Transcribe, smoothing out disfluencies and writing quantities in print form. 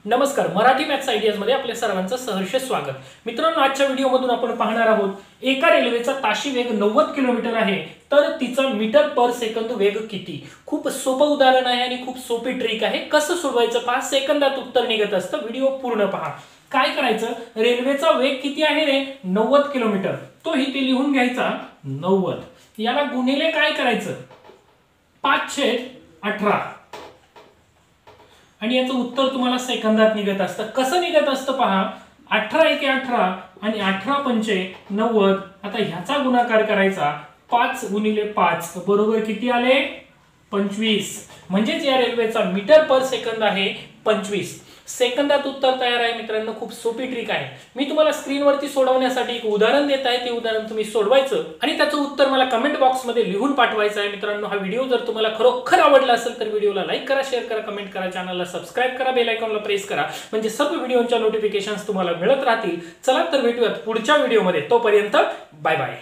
नमस्कार, Marathi maths ideas मध्ये आपल्या सर्वांचं सहर्ष स्वागत। मित्रांनो, आजच्या व्हिडिओमधून आपण पाहणार आहोत एका रेल्वेचा ताशी वेग 90 किलोमीटर आहे तर तिचा मीटर पर सेकंद वेग किती। खूप सोपं उदाहरण आहे आणि खूप सोपी ट्रिक आहे। कसं सोडवायचं पहा, सेकंदात उत्तर निघत असतं। व्हिडिओ पूर्ण पहा। काय करायचं, रेल्वेचा वेग किती आहे रे, 90 किलोमीटर। तो इथे लिहून घ्यायचा 90, याला गुणिले काय करायचं 5/18 आणि याचं उत्तर तुम्हाला सेकंदात निघत असतं। कसं निघत असतं पहा, 18 एके 18 आणि 18 पंचे 90। आता ह्याचा गुणाकार करायचा 5 गुणिले 5 बरोबर किती आले 25। म्हणजेच या रेल्वेचा मीटर पर सेकंद आहे 25। सेकंदात उत्तर तयार आहे मित्रांनो। खूप सोपी ट्रिक आहे। मी तुम्हाला स्क्रीनवरती सोडवण्यासाठी एक उदाहरण देत आहे। ते उदाहरण तुम्ही सोडवायचं आणि त्याचं उत्तर मला कमेंट बॉक्स मध्ये लिहून पाठवायचं आहे। मित्रांनो, हा व्हिडिओ जर तुम्हाला खरोखर आवडला असेल तर व्हिडिओला लाईक करा, शेअर करा, कमेंट करा, चॅनलला सबस्क्राइब करा, बेल आयकॉनला प्रेस करा, म्हणजे सर्व व्हिडिओच्या नोटिफिकेशन्स तुम्हाला मिळत राहतील। चला तर भेटूयात पुढच्या व्हिडिओमध्ये। तोपर्यंत बाय बाय।